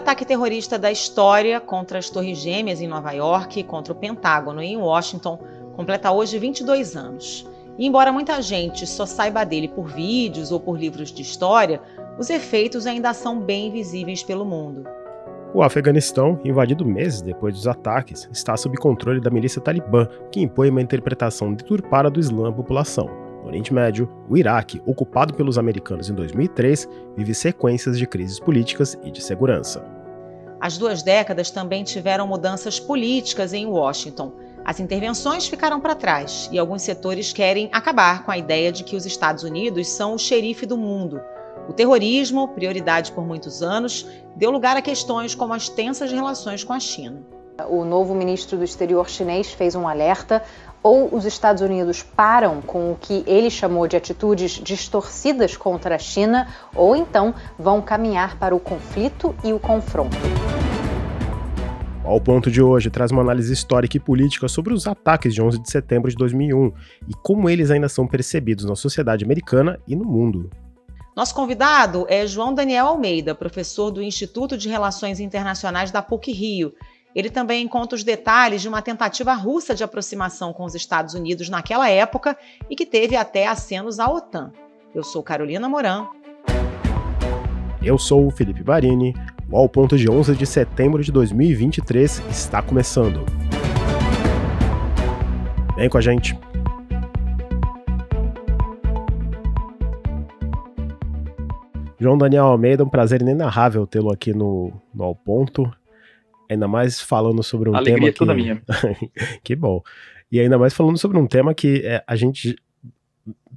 ataque terrorista da história contra as Torres Gêmeas em Nova York e contra o Pentágono em Washington completa hoje 22 anos. E embora muita gente só saiba dele por vídeos ou por livros de história, os efeitos ainda são bem visíveis pelo mundo. O Afeganistão, invadido meses depois dos ataques, está sob controle da milícia Talibã, que impõe uma interpretação deturpada do Islã à população. No Oriente Médio, o Iraque, ocupado pelos americanos em 2003, vive sequências de crises políticas e de segurança. As 2 décadas também tiveram mudanças políticas em Washington. As intervenções ficaram para trás e alguns setores querem acabar com a ideia de que os Estados Unidos são o xerife do mundo. O terrorismo, prioridade por muitos anos, deu lugar a questões como as tensas relações com a China. O novo ministro do Exterior chinês fez um alerta: ou os Estados Unidos param com o que ele chamou de atitudes distorcidas contra a China, ou então vão caminhar para o conflito e o confronto. Ao Ponto de hoje traz uma análise histórica e política sobre os ataques de 11 de setembro de 2001 e como eles ainda são percebidos na sociedade americana e no mundo. Nosso convidado é João Daniel Almeida, professor do Instituto de Relações Internacionais da PUC-Rio. Ele também conta os detalhes de uma tentativa russa de aproximação com os Estados Unidos naquela época e que teve até acenos à OTAN. Eu sou Carolina Moran. Eu sou o Felipe Barini. O Ao Ponto de 11 de setembro de 2023 está começando. Vem com a gente. João Daniel Almeida, um prazer inenarrável tê-lo aqui no Ao Ponto. Ainda mais falando sobre um tema que... Alegria toda minha. Que bom. E ainda mais falando sobre um tema que a gente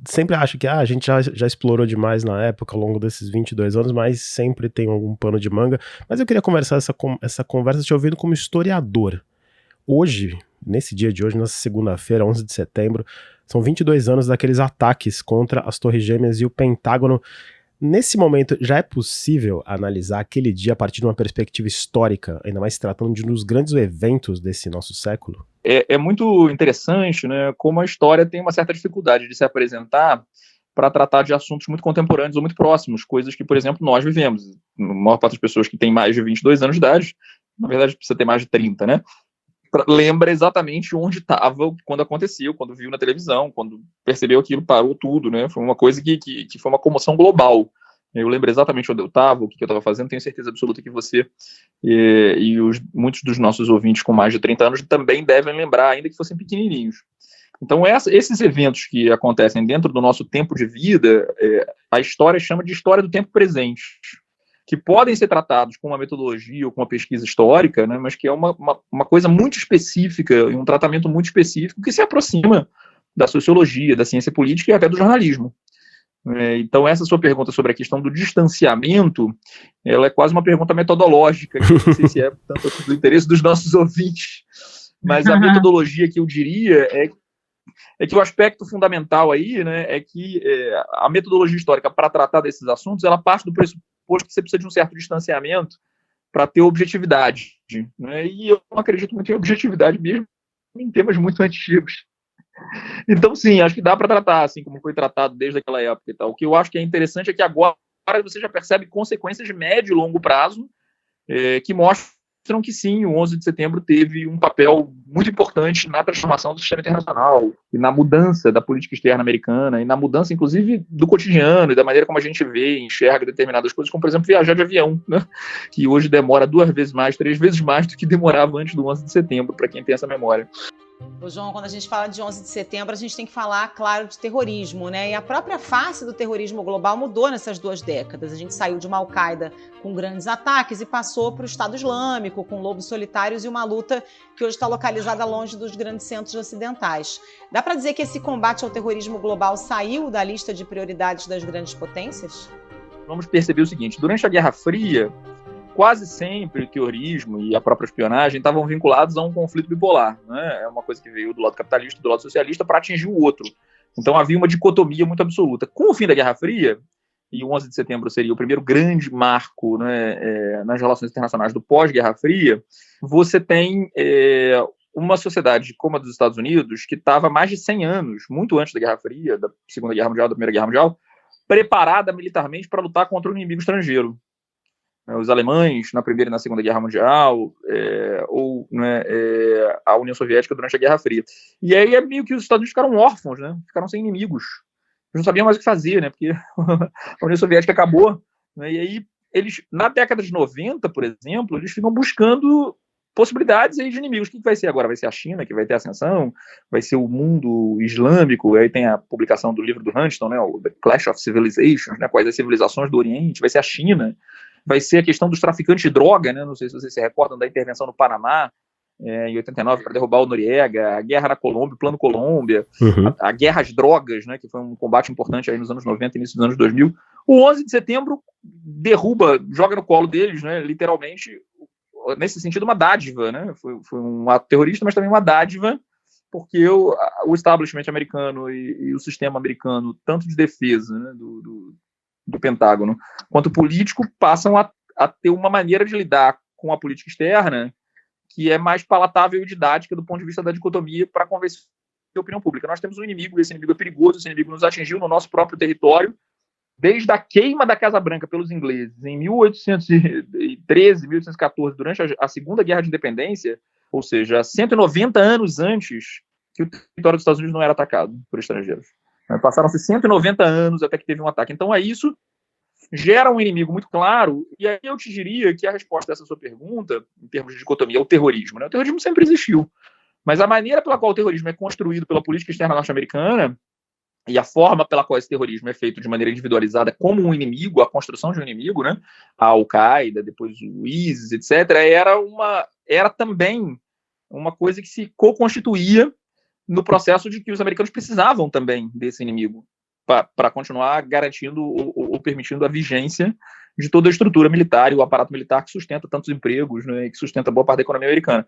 sempre acha que a gente já explorou demais na época, ao longo desses 22 anos, mas sempre tem algum pano de manga. Mas eu queria conversar essa conversa te ouvindo como historiador. Hoje, nesse dia de hoje, nessa segunda-feira, 11 de setembro, são 22 anos daqueles ataques contra as Torres Gêmeas e o Pentágono. Nesse momento, já é possível analisar aquele dia a partir de uma perspectiva histórica, ainda mais se tratando de um dos grandes eventos desse nosso século? É muito interessante, né, como a história tem uma certa dificuldade de se apresentar para tratar de assuntos muito contemporâneos ou muito próximos, coisas que, por exemplo, nós vivemos. A maior parte das pessoas que tem mais de 22 anos de idade, na verdade precisa ter mais de 30, né? Lembra exatamente onde estava quando aconteceu, quando viu na televisão, quando percebeu aquilo, parou tudo, né? Foi uma coisa que foi uma comoção global. Eu lembro exatamente onde eu estava, o que eu estava fazendo, tenho certeza absoluta que você e muitos dos nossos ouvintes com mais de 30 anos também devem lembrar, ainda que fossem pequenininhos. Então, esses eventos que acontecem dentro do nosso tempo de vida, a história chama de história do tempo presente, que podem ser tratados com uma metodologia ou com uma pesquisa histórica, né, mas que é uma coisa muito específica e um tratamento muito específico que se aproxima da sociologia, da ciência política e até do jornalismo. Então, essa sua pergunta sobre a questão do distanciamento, ela é quase uma pergunta metodológica, que não sei se é tanto do interesse dos nossos ouvintes, mas a metodologia que eu diria é que o aspecto fundamental aí, né, é que a metodologia histórica para tratar desses assuntos, ela parte do pressuposto que você precisa de um certo distanciamento para ter objetividade, né, e eu não acredito muito em objetividade mesmo em temas muito antigos. Então, sim, acho que dá para tratar, assim como foi tratado desde aquela época e tal. O que eu acho que é interessante é que agora você já percebe consequências de médio e longo prazo que mostram que, sim, o 11 de setembro teve um papel muito importante na transformação do sistema internacional e na mudança da política externa americana e na mudança, inclusive, do cotidiano e da maneira como a gente vê e enxerga determinadas coisas, como, por exemplo, viajar de avião, né? Que hoje demora 2 vezes mais, 3 vezes mais do que demorava antes do 11 de setembro, para quem tem essa memória. Ô, João, quando a gente fala de 11 de setembro, a gente tem que falar, claro, de terrorismo, né? E a própria face do terrorismo global mudou nessas 2 décadas. A gente saiu de uma Al-Qaeda com grandes ataques e passou para o Estado Islâmico, com lobos solitários e uma luta que hoje está localizada longe dos grandes centros ocidentais. Dá para dizer que esse combate ao terrorismo global saiu da lista de prioridades das grandes potências? Vamos perceber o seguinte: durante a Guerra Fria, quase sempre o terrorismo e a própria espionagem estavam vinculados a um conflito bipolar, né? É uma coisa que veio do lado capitalista e do lado socialista para atingir o outro. Então havia uma dicotomia muito absoluta. Com o fim da Guerra Fria, e o 11 de setembro seria o primeiro grande marco, né, nas relações internacionais do pós-Guerra Fria, você tem uma sociedade como a dos Estados Unidos, que estava há mais de 100 anos, muito antes da Guerra Fria, da Segunda Guerra Mundial, da Primeira Guerra Mundial, preparada militarmente para lutar contra o inimigo estrangeiro. os alemães na Primeira e na Segunda Guerra Mundial, ou né, a União Soviética durante a Guerra Fria. E aí é meio que os Estados Unidos ficaram órfãos, né? Ficaram sem inimigos. Eles não sabiam mais o que fazer, né? Porque a União Soviética acabou. Né? E aí, eles, na década de 90, por exemplo, eles ficam buscando possibilidades aí de inimigos. O que vai ser agora? Vai ser a China, que vai ter ascensão? Vai ser o mundo islâmico? Aí tem a publicação do livro do Huntington, né? O The Clash of Civilizations, né? Quais as civilizações do Oriente? Vai ser a China? Vai ser a questão dos traficantes de droga, né? Não sei se vocês se recordam da intervenção no Panamá, em 89, para derrubar o Noriega, a guerra na Colômbia, o Plano Colômbia, a guerra às drogas, né? Que foi um combate importante aí nos anos 90 e início dos anos 2000. O 11 de setembro derruba, joga no colo deles, né? Literalmente, nesse sentido, uma dádiva, né? Foi um ato terrorista, mas também uma dádiva, porque o establishment americano e o sistema americano, tanto de defesa, né, do Pentágono, quanto político, passam a ter uma maneira de lidar com a política externa que é mais palatável e didática do ponto de vista da dicotomia para convencer a opinião pública. Nós temos um inimigo, esse inimigo é perigoso, esse inimigo nos atingiu no nosso próprio território, desde a queima da Casa Branca pelos ingleses em 1813, 1814, durante a Segunda Guerra de Independência, ou seja, 190 anos antes que o território dos Estados Unidos não era atacado por estrangeiros. Passaram-se 190 anos até que teve um ataque. Então, isso gera um inimigo muito claro, e aí eu te diria que a resposta dessa sua pergunta, em termos de dicotomia, é o terrorismo. Né? O terrorismo sempre existiu, mas a maneira pela qual o terrorismo é construído pela política externa norte-americana e a forma pela qual esse terrorismo é feito de maneira individualizada como um inimigo, a construção de um inimigo, né? A Al-Qaeda, depois o ISIS, etc., era também uma coisa que se co-constituía no processo de que os americanos precisavam também desse inimigo para continuar garantindo ou permitindo a vigência de toda a estrutura militar e o aparato militar que sustenta tantos empregos, né, e que sustenta boa parte da economia americana.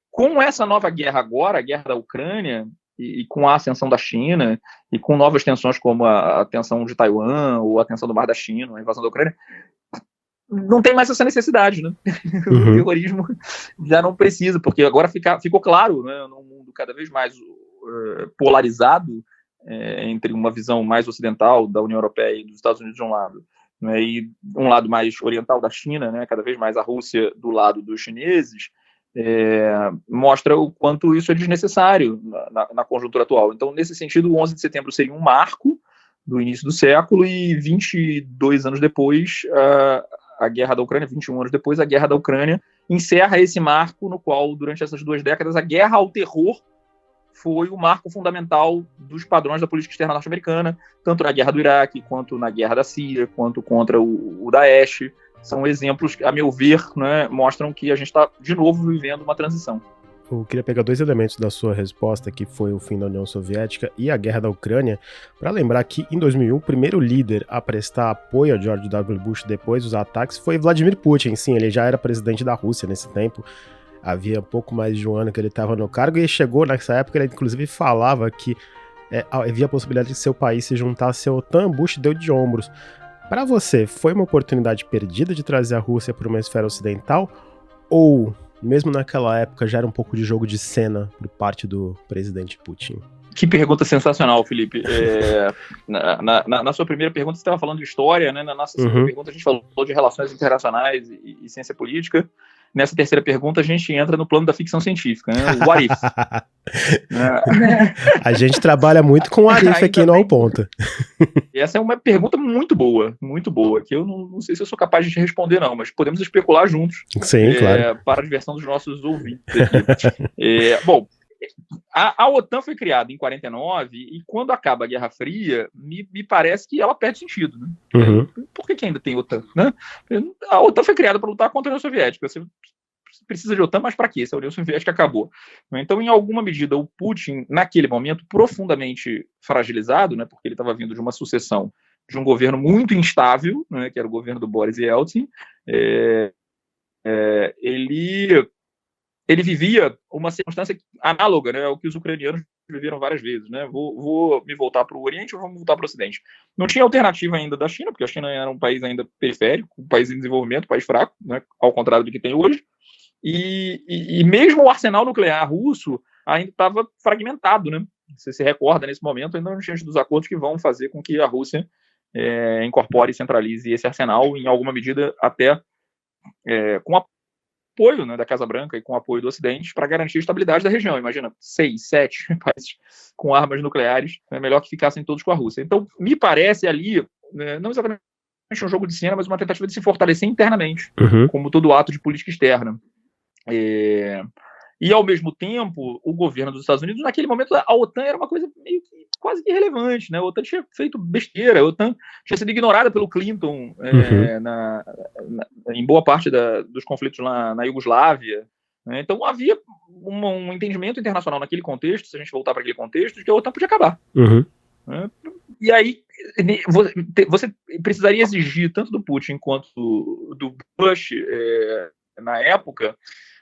Com essa nova guerra agora, a guerra da Ucrânia, e com a ascensão da China, e com novas tensões como a tensão de Taiwan, ou a tensão do Mar da China, a invasão da Ucrânia, não tem mais essa necessidade, né? O terrorismo já não precisa, porque agora ficou claro, né, num mundo cada vez mais polarizado, entre uma visão mais ocidental da União Europeia e dos Estados Unidos de um lado, né, e um lado mais oriental da China, né, cada vez mais a Rússia do lado dos chineses, mostra o quanto isso é desnecessário na conjuntura atual. Então, nesse sentido, o 11 de setembro seria um marco do início do século, e 22 anos depois, a guerra da Ucrânia, 21 anos depois, a guerra da Ucrânia encerra esse marco no qual, durante essas 2 décadas, a guerra ao terror foi o marco fundamental dos padrões da política externa norte-americana, tanto na guerra do Iraque, quanto na guerra da Síria, quanto contra o Daesh. São exemplos que, a meu ver, né, mostram que a gente está, de novo, vivendo uma transição. Eu queria pegar 2 elementos da sua resposta, que foi o fim da União Soviética e a guerra da Ucrânia, para lembrar que, em 2001, o primeiro líder a prestar apoio a George W. Bush depois dos ataques foi Vladimir Putin. Sim, ele já era presidente da Rússia nesse tempo. Havia pouco mais de um ano que ele estava no cargo, e chegou nessa época, ele inclusive falava que havia a possibilidade de seu país se juntasse à OTAN. Bush deu de ombros. Para você, foi uma oportunidade perdida de trazer a Rússia para uma esfera ocidental, ou, mesmo naquela época, já era um pouco de jogo de cena por parte do presidente Putin? Que pergunta sensacional, Felipe. Na sua primeira pergunta, você estava falando de história, né? Na nossa segunda pergunta, a gente falou de relações internacionais e ciência política. Nessa terceira pergunta, a gente entra no plano da ficção científica, né? O what if. A gente trabalha muito com o what if aqui no Ao Ponto. Essa é uma pergunta muito boa, que eu não sei se eu sou capaz de te responder, não, mas podemos especular juntos. Sim, claro. Para a diversão dos nossos ouvintes. Bom, a OTAN foi criada em 49, e quando acaba a Guerra Fria, me parece que ela perde sentido, né? Por que ainda tem OTAN, né? A OTAN foi criada para lutar contra a União Soviética. Você precisa de OTAN, mas para quê? Se a União Soviética acabou. Então, em alguma medida, o Putin, naquele momento, profundamente fragilizado, né, porque ele estava vindo de uma sucessão de um governo muito instável, né, que era o governo do Boris Yeltsin, ele vivia uma circunstância análoga, né, ao que os ucranianos viveram várias vezes, né? Vou me voltar para o Oriente ou vou me voltar para o Ocidente? Não tinha alternativa ainda da China, porque a China era um país ainda periférico, um país em desenvolvimento, um país fraco, né, ao contrário do que tem hoje, e mesmo o arsenal nuclear russo ainda estava fragmentado, né? Você se recorda, nesse momento, ainda não tinha dos acordos que vão fazer com que a Rússia incorpore e centralize esse arsenal, em alguma medida até com apoio, né, da Casa Branca e com apoio do Ocidente, para garantir a estabilidade da região. Imagina, 6, 7 países com armas nucleares, é melhor que ficassem todos com a Rússia. Então, me parece ali, não exatamente um jogo de cena, mas uma tentativa de se fortalecer internamente, como todo ato de política externa. E, ao mesmo tempo, o governo dos Estados Unidos, naquele momento, a OTAN era uma coisa meio que quase que irrelevante, né? A OTAN tinha feito besteira, a OTAN tinha sido ignorada pelo Clinton em boa parte dos conflitos lá na Iugoslávia, né? Então havia um entendimento internacional naquele contexto, se a gente voltar para aquele contexto, de que a OTAN podia acabar. Né? E aí você precisaria exigir, tanto do Putin quanto do Bush, na época,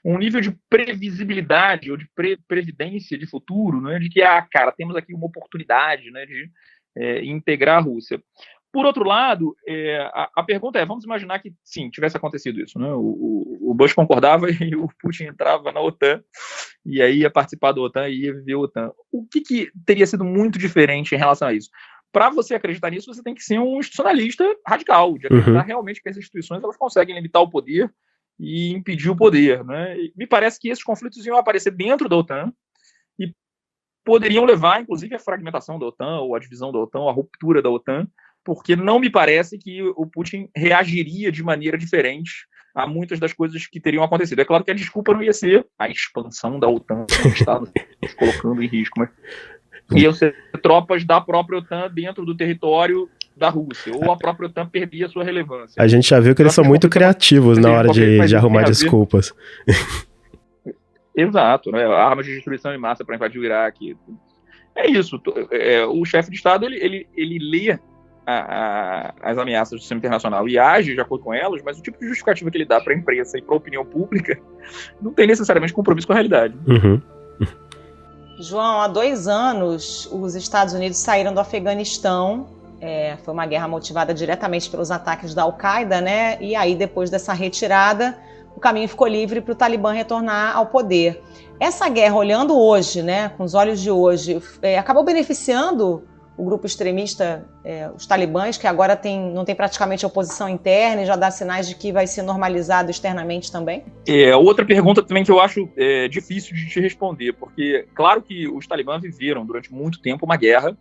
um nível de previsibilidade ou de previdência de futuro, né, de que, cara, temos aqui uma oportunidade, né, de integrar a Rússia. Por outro lado, a pergunta vamos imaginar que, sim, tivesse acontecido isso, né, o Bush concordava e o Putin entrava na OTAN, e aí ia participar da OTAN e ia viver a OTAN. O que teria sido muito diferente em relação a isso? Para você acreditar nisso, você tem que ser um institucionalista radical, de acreditar realmente que as instituições elas conseguem limitar o poder e impedir o poder, né? E me parece que esses conflitos iam aparecer dentro da OTAN e poderiam levar, inclusive, à fragmentação da OTAN, ou à divisão da OTAN, ou à ruptura da OTAN, porque não me parece que o Putin reagiria de maneira diferente a muitas das coisas que teriam acontecido. É claro que a desculpa não ia ser a expansão da OTAN, que está nos colocando em risco, mas iam ser tropas da própria OTAN dentro do território da Rússia, ou a própria OTAN perdia sua relevância. A gente já viu que eles são muito criativos na hora de arrumar desculpas. Exato, né? Armas de destruição em massa para invadir o Iraque. É isso. O chefe de Estado, ele lê as ameaças do sistema internacional e age de acordo com elas, mas o tipo de justificativa que ele dá para a imprensa e para a opinião pública não tem necessariamente compromisso com a realidade. João, há 2 anos, os Estados Unidos saíram do Afeganistão. Foi uma guerra motivada diretamente pelos ataques da Al-Qaeda, né? E aí, depois dessa retirada, o caminho ficou livre para o Talibã retornar ao poder. Essa guerra, olhando hoje, né, com os olhos de hoje, acabou beneficiando o grupo extremista, os talibãs, que agora não tem praticamente oposição interna e já dá sinais de que vai ser normalizado externamente também? Outra pergunta também que eu acho difícil de te responder, porque claro que os talibãs viveram durante muito tempo uma guerra.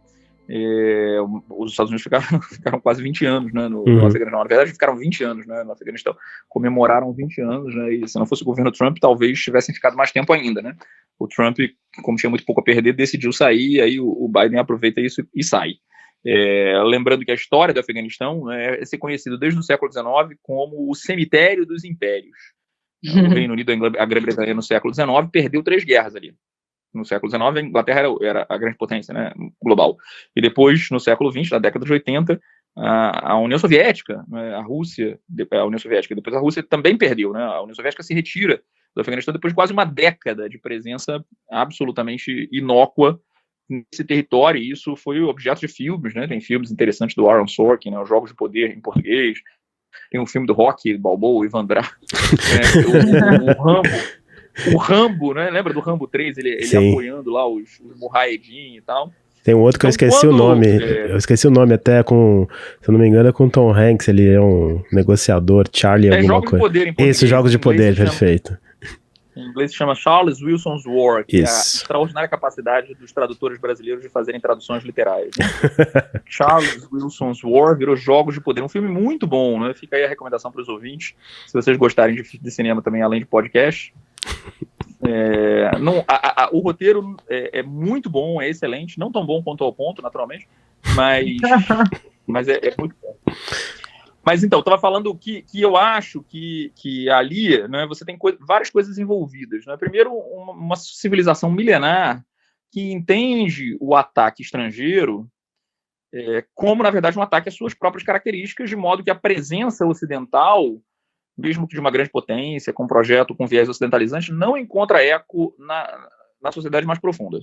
Os Estados Unidos ficaram quase 20 anos, né, no Afeganistão. Na verdade, ficaram 20 anos, né, no Afeganistão. Comemoraram 20 anos, né, e se não fosse o governo Trump, talvez tivessem ficado mais tempo ainda, né. O Trump, como tinha muito pouco a perder, decidiu sair, e aí o Biden aproveita isso e sai. Lembrando que a história do Afeganistão é ser conhecido desde o século XIX como o cemitério dos impérios. O Reino Unido e a Grã-Bretanha no século XIX perdeu 3 guerras ali. No século XIX, a Inglaterra era a grande potência, né, global. E depois, no século XX, na década de 80, a União Soviética, né, a União Soviética, depois a Rússia também perdeu, né, a União Soviética se retira do Afeganistão depois de quase uma década de presença absolutamente inócua nesse território, e isso foi objeto de filmes, né, tem filmes interessantes do Aaron Sorkin, né, Os Jogos de Poder em português, tem um filme do Rocky Balboa, Ivan Drago, o Rambo, né? Lembra do Rambo 3? Ele apoiando lá os Mujahedin e tal. Tem um outro que eu esqueci o nome. Eu esqueci o nome até com... Se eu não me engano é com Tom Hanks. Ele é um negociador, Charlie alguma coisa. Jogos de Poder em português. Isso, Jogos de Poder, perfeito. Em inglês se chama Charles Wilson's War, que é a extraordinária capacidade dos tradutores brasileiros de fazerem traduções literais. Né? Charles Wilson's War virou Jogos de Poder. Um filme muito bom, né? Fica aí a recomendação para os ouvintes. Se vocês gostarem de cinema também, além de podcast... o roteiro é muito bom, é excelente, não tão bom quanto Ao Ponto, naturalmente, mas é muito bom. Mas então, eu estava falando que eu acho que ali, né, você tem várias coisas envolvidas, né? Primeiro, uma civilização milenar que entende o ataque estrangeiro como, na verdade, um ataque às suas próprias características, de modo que a presença ocidental, mesmo que de uma grande potência, com um projeto com viés ocidentalizante, não encontra eco na sociedade mais profunda.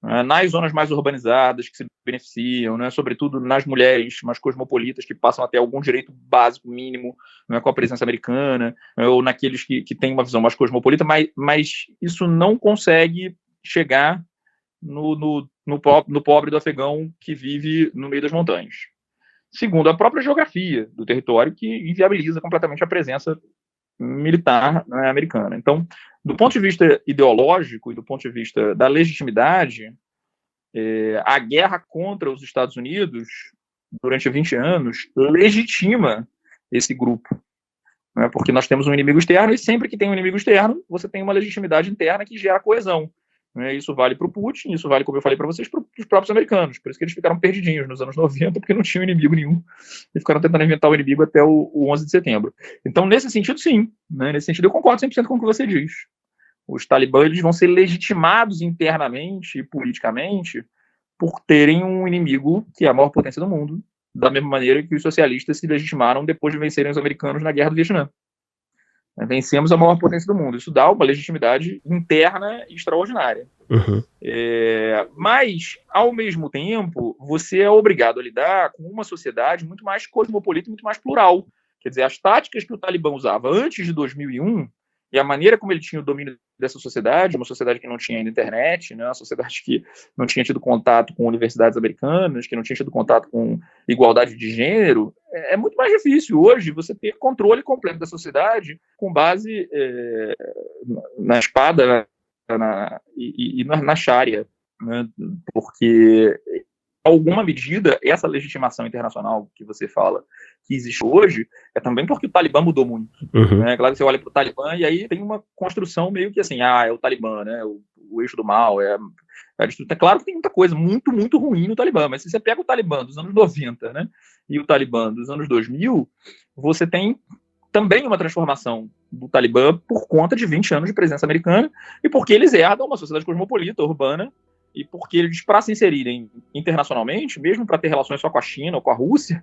Nas zonas mais urbanizadas, que se beneficiam, né, sobretudo nas mulheres mais cosmopolitas, que passam a ter algum direito básico, mínimo, né, com a presença americana, ou naqueles que têm uma visão mais cosmopolita, mas isso não consegue chegar no pobre do afegão que vive no meio das montanhas. segundo a própria geografia do território, que inviabiliza completamente a presença militar, né, americana. Então, do ponto de vista ideológico e do ponto de vista da legitimidade, a guerra contra os Estados Unidos, durante 20 anos, legitima esse grupo. Né, porque nós temos um inimigo externo, e sempre que tem um inimigo externo, você tem uma legitimidade interna que gera coesão. Isso vale para o Putin, isso vale, como eu falei para vocês, para os próprios americanos. Por isso que eles ficaram perdidinhos nos anos 90, porque não tinham inimigo nenhum. E ficaram tentando inventar o inimigo até o 11 de setembro. Então, nesse sentido, sim. Né? Nesse sentido, eu concordo 100% com o que você diz. Os talibãs, eles vão ser legitimados internamente e politicamente por terem um inimigo que é a maior potência do mundo, da mesma maneira que os socialistas se legitimaram depois de vencerem os americanos na Guerra do Vietnã. Vencemos a maior potência do mundo. Isso dá uma legitimidade interna extraordinária. Uhum. Mas, ao mesmo tempo, você é obrigado a lidar com uma sociedade muito mais cosmopolita e muito mais plural. Quer dizer, as táticas que o Talibã usava antes de 2001 e a maneira como ele tinha o domínio dessa sociedade, uma sociedade que não tinha ainda internet, né, uma sociedade que não tinha tido contato com universidades americanas, que não tinha tido contato com igualdade de gênero, é muito mais difícil hoje você ter controle completo da sociedade com base na espada e na Sharia, né, porque, em alguma medida, essa legitimação internacional que você fala que existe hoje é também porque o Talibã mudou muito. Uhum. Né? Claro que você olha para o Talibã e aí tem uma construção meio que assim, é o Talibã, né? o eixo do mal, é claro que tem muita coisa muito, muito ruim no Talibã, mas se você pega o Talibã dos anos 90, né, e o Talibã dos anos 2000, você tem também uma transformação do Talibã por conta de 20 anos de presença americana e porque eles herdam uma sociedade cosmopolita, urbana, e porque eles, para se inserirem internacionalmente, mesmo para ter relações só com a China ou com a Rússia,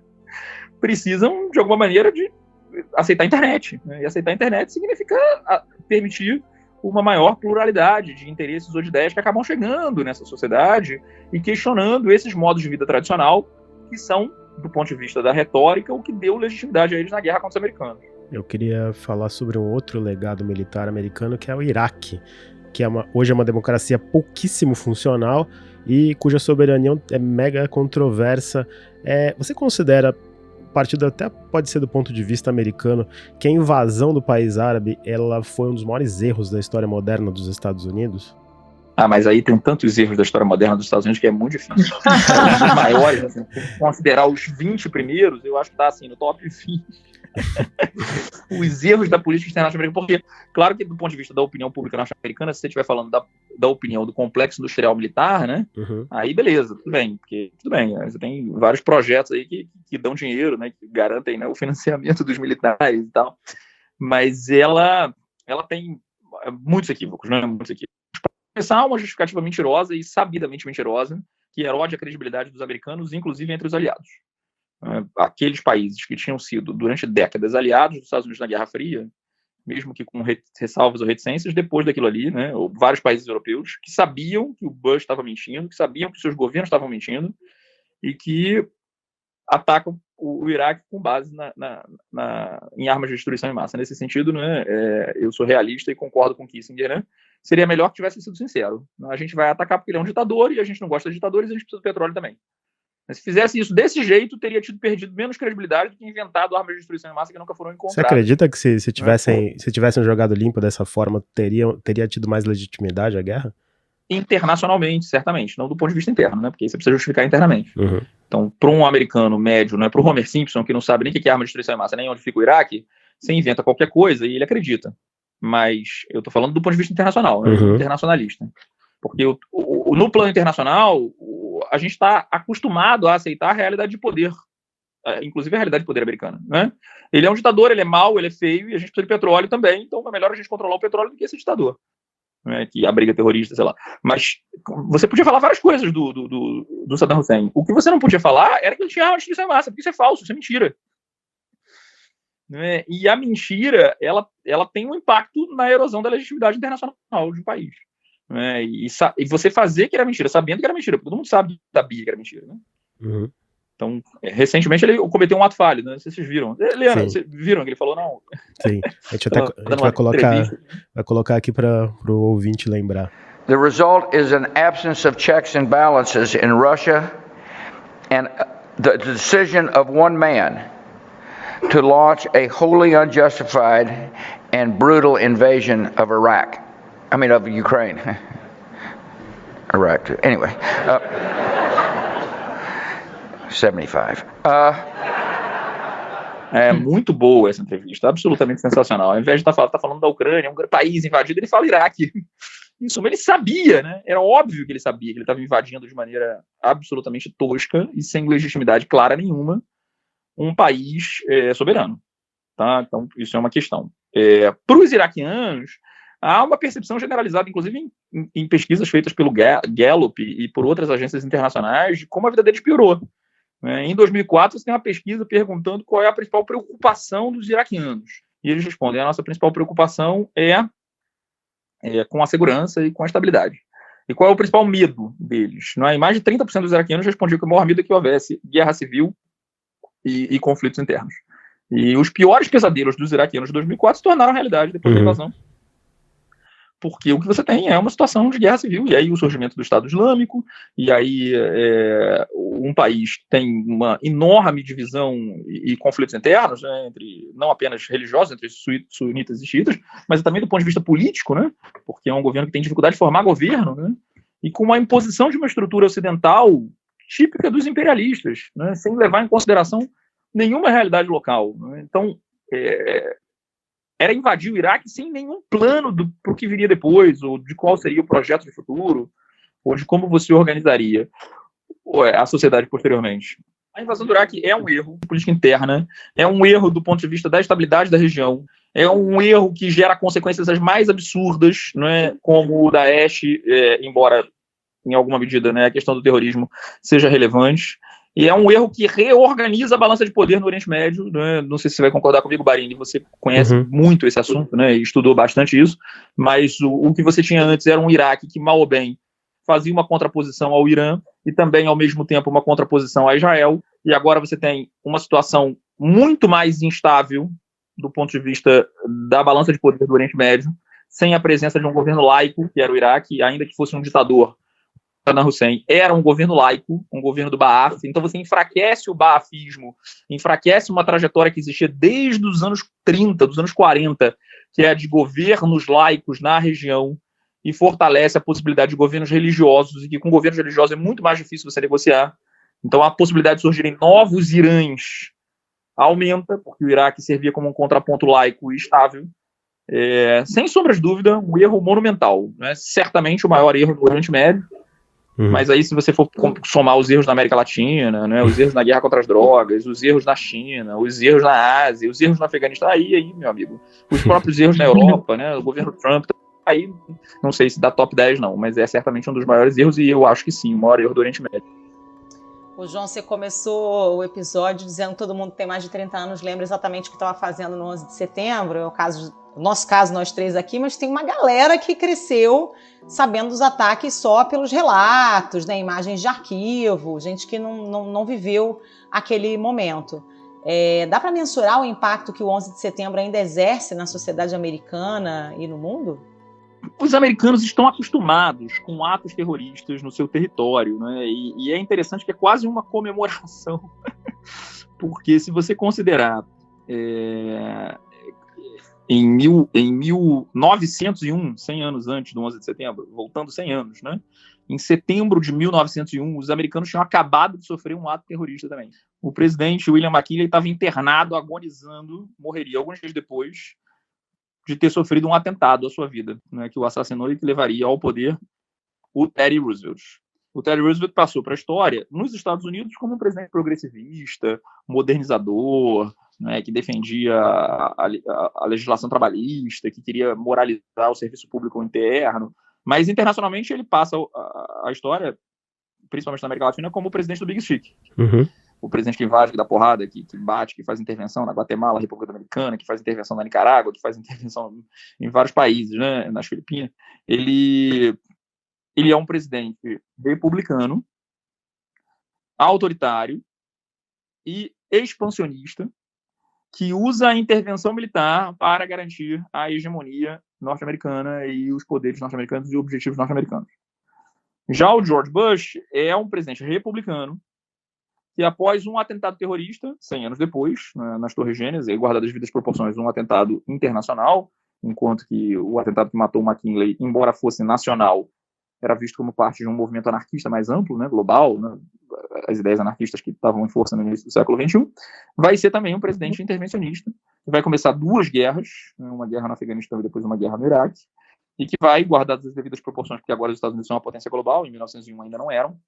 precisam, de alguma maneira, de aceitar a internet. Né? E aceitar a internet significa permitir uma maior pluralidade de interesses ou de ideias que acabam chegando nessa sociedade e questionando esses modos de vida tradicional que são, do ponto de vista da retórica, o que deu legitimidade a eles na guerra contra os americanos. Eu queria falar sobre um outro legado militar americano, que é o Iraque, que hoje é uma democracia pouquíssimo funcional e cuja soberania é mega controversa. Você considera, partido até pode ser do ponto de vista americano, que a invasão do país árabe ela foi um dos maiores erros da história moderna dos Estados Unidos? Mas aí tem tantos erros da história moderna dos Estados Unidos que é muito difícil. Os maiores, assim, considerar os 20 primeiros, eu acho que está assim, no top 20. Os erros da política internacional americana, porque, claro que do ponto de vista da opinião pública norte-americana, se você estiver falando da opinião do complexo industrial militar, né, aí beleza, tudo bem, você tem vários projetos aí que dão dinheiro, né, que garantem, né, o financiamento dos militares e tal, mas ela tem muitos equívocos, né, começar uma justificativa mentirosa e sabidamente mentirosa, que erode a credibilidade dos americanos, inclusive entre os aliados. Aqueles países que tinham sido, durante décadas, aliados dos Estados Unidos na Guerra Fria, mesmo que com ressalvas ou reticências, depois daquilo ali, né, vários países europeus que sabiam que o Bush estava mentindo, que sabiam que seus governos estavam mentindo, e que atacam o Iraque com base em armas de destruição em massa. Nesse sentido, né, eu sou realista e concordo com Kissinger, né, seria melhor que tivesse sido sincero. A gente vai atacar porque ele é um ditador e a gente não gosta de ditadores e a gente precisa do petróleo também. Mas se fizesse isso desse jeito, teria perdido menos credibilidade do que inventado armas de destruição em massa que nunca foram encontradas. Você acredita que se tivessem jogado limpo dessa forma, teria tido mais legitimidade a guerra? Internacionalmente, certamente. Não do ponto de vista interno, né? Porque aí você precisa justificar internamente. Uhum. Então, para um americano médio, né, para o Homer Simpson, que não sabe nem o que é arma de destruição em massa, nem onde fica o Iraque, você inventa qualquer coisa e ele acredita. Mas eu estou falando do ponto de vista internacional, né? Internacionalista. Porque no plano internacional, a gente está acostumado a aceitar a realidade de poder, inclusive a realidade de poder americana, né? Ele é um ditador, ele é mau, ele é feio, e a gente precisa de petróleo também, então é melhor a gente controlar o petróleo do que esse ditador, né? Que abriga terrorista, sei lá. Mas você podia falar várias coisas do Saddam Hussein. O que você não podia falar era que ele tinha arma de destruição em massa, porque isso é falso, isso é mentira. Né? E a mentira, ela tem um impacto na erosão da legitimidade internacional de um país. E você fazer que era mentira, sabendo que era mentira, porque todo mundo sabia que era mentira, né? Uhum. Então, recentemente ele cometeu um ato falho, né? Não sei se vocês viram. Eliana, vocês viram que ele falou, não? Sim, a gente vai colocar aqui para o ouvinte lembrar. The result is an absence of checks and balances in Russia and the decision of one man to launch a wholly unjustified and brutal invasion of Iraq. I mean, of Ukraine. Iraq, anyway. 75. É muito boa essa entrevista, absolutamente sensacional. Ao invés de estar falando da Ucrânia, um país invadido, ele fala Iraque. Em suma, ele sabia, né? Era óbvio que ele sabia que ele estava invadindo de maneira absolutamente tosca e sem legitimidade clara nenhuma um país soberano. Tá? Então, isso é uma questão. Para os iraquianos, há uma percepção generalizada, inclusive em pesquisas feitas pelo Gallup e por outras agências internacionais, de como a vida deles piorou. Em 2004, você tem uma pesquisa perguntando qual é a principal preocupação dos iraquianos. E eles respondem: a nossa principal preocupação é com a segurança e com a estabilidade. E qual é o principal medo deles? E mais de 30% dos iraquianos respondiam que o maior medo é que houvesse guerra civil e conflitos internos. E os piores pesadelos dos iraquianos de 2004 se tornaram realidade depois da invasão. Porque o que você tem é uma situação de guerra civil, e aí o surgimento do Estado Islâmico, e aí um país tem uma enorme divisão e conflitos internos, né, entre não apenas religiosos, entre sunitas e xiitas, mas também do ponto de vista político, né, porque é um governo que tem dificuldade de formar governo, né, e com uma imposição de uma estrutura ocidental típica dos imperialistas, né, sem levar em consideração nenhuma realidade local. Né. Então, era invadir o Iraque sem nenhum plano para o que viria depois, ou de qual seria o projeto de futuro, ou de como você organizaria a sociedade posteriormente. A invasão do Iraque é um erro de política interna, é um erro do ponto de vista da estabilidade da região, é um erro que gera consequências as mais absurdas, né, como o Daesh, embora em alguma medida, né, a questão do terrorismo seja relevante. E é um erro que reorganiza a balança de poder no Oriente Médio, né? Não sei se você vai concordar comigo, Barini, você conhece muito esse assunto, né? E estudou bastante isso, mas o que você tinha antes era um Iraque que, mal ou bem, fazia uma contraposição ao Irã e também, ao mesmo tempo, uma contraposição a Israel, e agora você tem uma situação muito mais instável do ponto de vista da balança de poder do Oriente Médio, sem a presença de um governo laico, que era o Iraque, ainda que fosse um ditador. Saddam Hussein era um governo laico, um governo do Baath, então você enfraquece o baafismo, enfraquece uma trajetória que existia desde os anos 30, dos anos 40, que é a de governos laicos na região, e fortalece a possibilidade de governos religiosos, e que com governos religiosos é muito mais difícil você negociar. Então a possibilidade de surgirem novos Irãs aumenta, porque o Iraque servia como um contraponto laico e estável. Sem sombra de dúvida, um erro monumental, né? Certamente o maior erro do Oriente Médio. Mas aí, se você for somar os erros na América Latina, né, os erros na guerra contra as drogas, os erros na China, os erros na Ásia, os erros no Afeganistão, aí, meu amigo, os próprios erros na Europa, né, o governo Trump, aí, não sei se dá top 10 não, mas é certamente um dos maiores erros, e eu acho que sim, o maior erro do Oriente Médio. O João, você começou o episódio dizendo que todo mundo que tem mais de 30 anos lembra exatamente o que estava fazendo no 11 de setembro, é o nosso caso, nós três aqui, mas tem uma galera que cresceu sabendo dos ataques só pelos relatos, né, imagens de arquivo, gente que não viveu aquele momento. Dá para mensurar o impacto que o 11 de setembro ainda exerce na sociedade americana e no mundo? Os americanos estão acostumados com atos terroristas no seu território, né? E é interessante que é quase uma comemoração, porque se você considerar em 1901, 100 anos antes do 11 de setembro, voltando 100 anos, né? Em setembro de 1901, os americanos tinham acabado de sofrer um ato terrorista também. O presidente William McKinley estava internado, agonizando, morreria alguns dias depois de ter sofrido um atentado à sua vida, né, que o assassinou e que levaria ao poder o Teddy Roosevelt. O Teddy Roosevelt passou para a história nos Estados Unidos como um presidente progressivista, modernizador, né, que defendia a legislação trabalhista, que queria moralizar o serviço público interno, mas internacionalmente ele passa a história, principalmente na América Latina, como o presidente do Big Stick. O presidente que invade, que dá porrada, que bate, que faz intervenção na Guatemala, República Dominicana, que faz intervenção na Nicarágua, que faz intervenção em vários países, né, nas Filipinas. Ele é um presidente republicano, autoritário e expansionista, que usa a intervenção militar para garantir a hegemonia norte-americana e os poderes norte-americanos e objetivos norte-americanos. Já o George Bush é um presidente republicano que após um atentado terrorista, 100 anos depois, nas Torres Gêmeas, e guardadas as devidas proporções, um atentado internacional, enquanto que o atentado que matou o McKinley, embora fosse nacional, era visto como parte de um movimento anarquista mais amplo, né, global, né, as ideias anarquistas que estavam em força no início do século XXI, vai ser também um presidente intervencionista, que vai começar 2 guerras, uma guerra no Afeganistão e depois uma guerra no Iraque, e que vai, guardadas as devidas proporções, porque agora os Estados Unidos são uma potência global, em 1901 ainda não eram,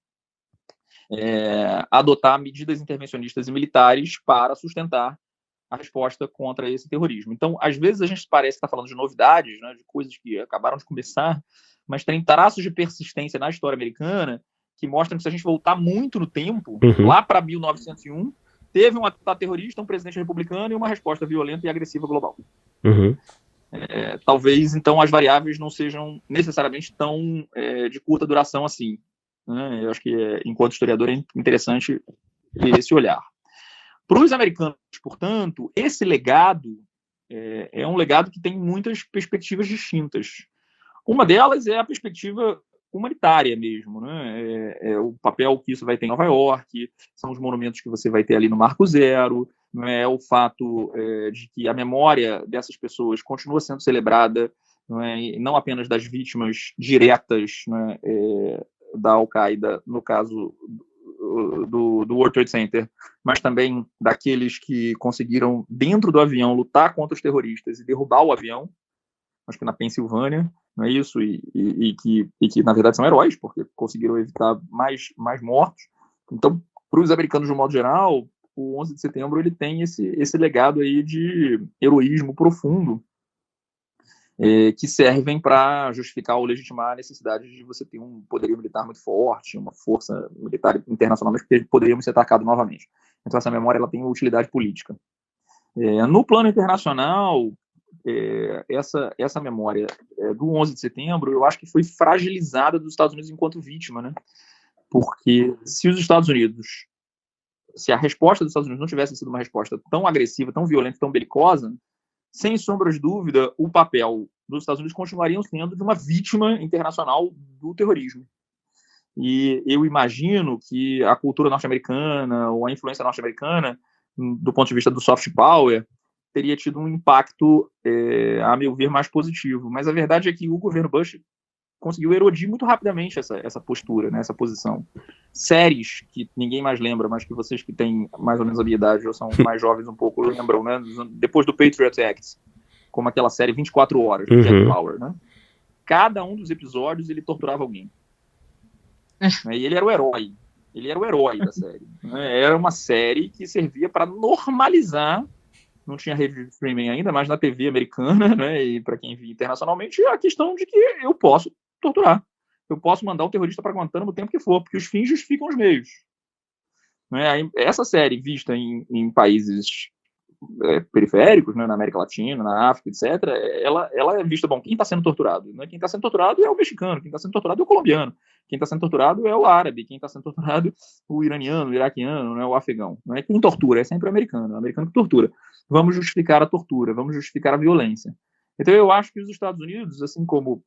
adotar medidas intervencionistas e militares para sustentar a resposta contra esse terrorismo. Então, às vezes a gente parece estar falando de novidades, né, de coisas que acabaram de começar, mas tem traços de persistência na história americana que mostram que se a gente voltar muito no tempo, lá para 1901, teve um atentado terrorista, um presidente republicano e uma resposta violenta e agressiva global. Talvez, então, as variáveis não sejam necessariamente tão de curta duração assim. Né? Eu acho que, enquanto historiador, é interessante esse olhar. Para os americanos, portanto, esse legado é um legado que tem muitas perspectivas distintas. Uma delas é a perspectiva humanitária mesmo, né? O papel que isso vai ter em Nova York, são os monumentos que você vai ter ali no Marco Zero, né? O fato de que a memória dessas pessoas continua sendo celebrada, não apenas das vítimas diretas, né, da Al-Qaeda, no caso do World Trade Center, mas também daqueles que conseguiram, dentro do avião, lutar contra os terroristas e derrubar o avião, acho que na Pensilvânia, não é isso? E que, na verdade, são heróis, porque conseguiram evitar mais mortos. Então, para os americanos, de um modo geral, o 11 de setembro ele tem esse legado aí de heroísmo profundo, que servem para justificar ou legitimar a necessidade de você ter um poderio militar muito forte, uma força militar internacionalmente, porque poderíamos ser atacados novamente. Então, essa memória ela tem utilidade política. No plano internacional, essa memória do 11 de setembro, eu acho que foi fragilizada dos Estados Unidos enquanto vítima, né? Porque se a resposta dos Estados Unidos não tivesse sido uma resposta tão agressiva, tão violenta, tão belicosa, sem sombra de dúvida, o papel dos Estados Unidos continuaria sendo de uma vítima internacional do terrorismo. E eu imagino que a cultura norte-americana ou a influência norte-americana, do ponto de vista do soft power, teria tido um impacto, a meu ver, mais positivo. Mas a verdade é que o governo Bush conseguiu erodir muito rapidamente essa postura, né, essa posição. Séries que ninguém mais lembra, mas que vocês que têm mais ou menos a minha idade ou são mais jovens um pouco lembram, né, depois do Patriot Act, como aquela série 24 Horas, do Jack Bauer, né? Cada um dos episódios ele torturava alguém. E ele era o herói. Ele era o herói da série. Né? Era uma série que servia para normalizar, não tinha rede de streaming ainda, mas na TV americana, né, e para quem via internacionalmente, a questão de que eu posso torturar. Eu posso mandar um terrorista para Guantánamo o tempo que for, porque os fins justificam os meios. Né? Essa série, vista em países periféricos, né, na América Latina, na África, etc., ela é vista, bom, quem está sendo torturado? Né? Quem está sendo torturado é o mexicano, quem está sendo torturado é o colombiano, quem está sendo torturado é o árabe, quem está sendo torturado é o iraniano, o iraquiano, né, o afegão. Não é quem tortura, é sempre o americano que tortura. Vamos justificar a tortura, vamos justificar a violência. Então eu acho que os Estados Unidos, assim como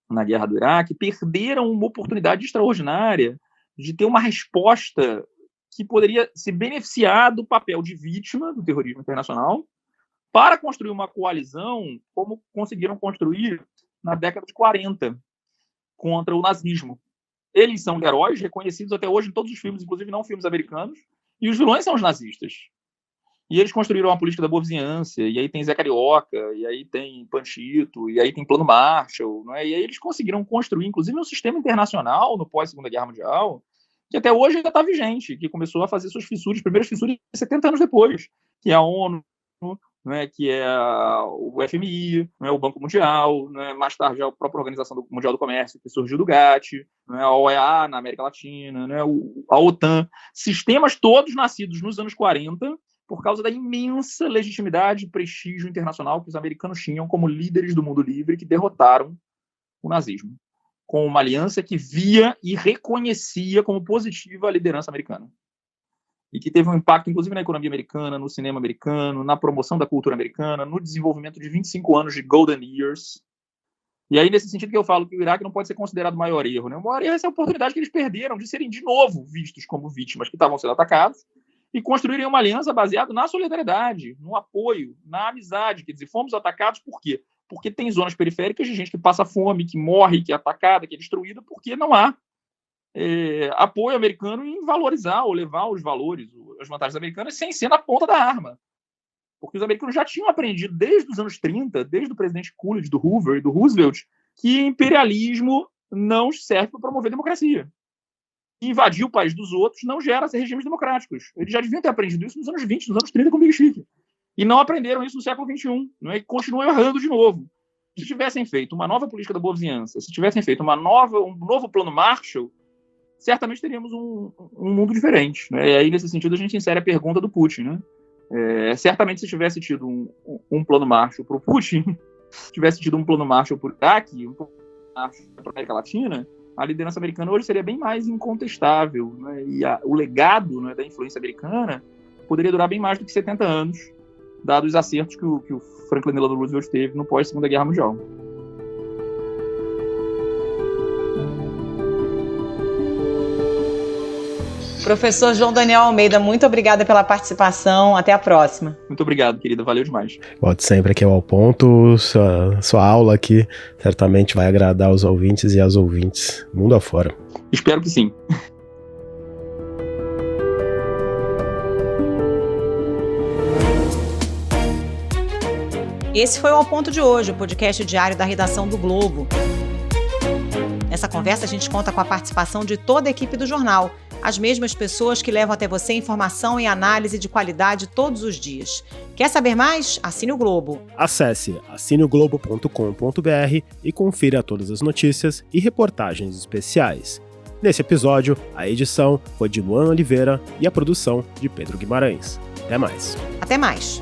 na guerra do Iraque, perderam uma oportunidade extraordinária de ter uma resposta que poderia se beneficiar do papel de vítima do terrorismo internacional para construir uma coalizão como conseguiram construir na década de 40 contra o nazismo. Eles são heróis reconhecidos até hoje em todos os filmes, inclusive não filmes americanos, e os vilões são os nazistas. E eles construíram uma política da boa vizinhança, e aí tem Zé Carioca, e aí tem Panchito, e aí tem Plano Marshall, né? E aí eles conseguiram construir, inclusive, um sistema internacional no pós-Segunda Guerra Mundial, que até hoje ainda está vigente, que começou a fazer suas primeiras fissuras 70 anos depois, que é a ONU, né, que é o FMI, né, o Banco Mundial, né, mais tarde a própria Organização Mundial do Comércio, que surgiu do GATT, né, a OEA na América Latina, né, a OTAN, sistemas todos nascidos nos anos 40, por causa da imensa legitimidade e prestígio internacional que os americanos tinham como líderes do mundo livre que derrotaram o nazismo, com uma aliança que via e reconhecia como positiva a liderança americana. E que teve um impacto, inclusive, na economia americana, no cinema americano, na promoção da cultura americana, no desenvolvimento de 25 anos de Golden Years, E aí, nesse sentido que eu falo que o Iraque não pode ser considerado o maior erro, né? O maior erro é essa oportunidade que eles perderam de serem, de novo, vistos como vítimas que estavam sendo atacados e construírem uma aliança baseada na solidariedade, no apoio, na amizade. Quer dizer, fomos atacados por quê? Porque tem zonas periféricas de gente que passa fome, que morre, que é atacada, que é destruída, porque não há apoio americano em valorizar ou levar os valores, as vantagens americanas, sem ser na ponta da arma. Porque os americanos já tinham aprendido desde os anos 30, desde o presidente Coolidge, do Hoover e do Roosevelt, que imperialismo não serve para promover democracia. Invadir o país dos outros não gera regimes democráticos. Eles já deviam ter aprendido isso nos anos 20, nos anos 30 com o Big Chic. E não aprenderam isso no século XXI. Não é? E continuam errando de novo. Se tivessem feito uma nova política da boa vizinhança, se tivessem feito um novo plano Marshall, certamente teríamos um mundo diferente. Né? E aí, nesse sentido, a gente insere a pergunta do Putin. Né? Certamente, se tivesse tido um plano Marshall para o Putin, tivesse tido um plano Marshall para o Iraque, um plano Marshall para a América Latina, a liderança americana hoje seria bem mais incontestável. Né? E o legado, né, da influência americana poderia durar bem mais do que 70 anos, dados os acertos que o Franklin Delano Roosevelt teve no pós-Segunda Guerra Mundial. Professor João Daniel Almeida, muito obrigada pela participação. Até a próxima. Muito obrigado, querida. Valeu demais. Volte sempre aqui ao ponto. Sua aula aqui certamente vai agradar os ouvintes e as ouvintes mundo afora. Espero que sim. Esse foi o Ao Ponto de hoje, o podcast diário da redação do Globo. Nessa conversa a gente conta com a participação de toda a equipe do jornal, as mesmas pessoas que levam até você informação e análise de qualidade todos os dias. Quer saber mais? Assine o Globo. Acesse assineoglobo.com.br e confira todas as notícias e reportagens especiais. Nesse episódio, a edição foi de Luan Oliveira e a produção de Pedro Guimarães. Até mais. Até mais.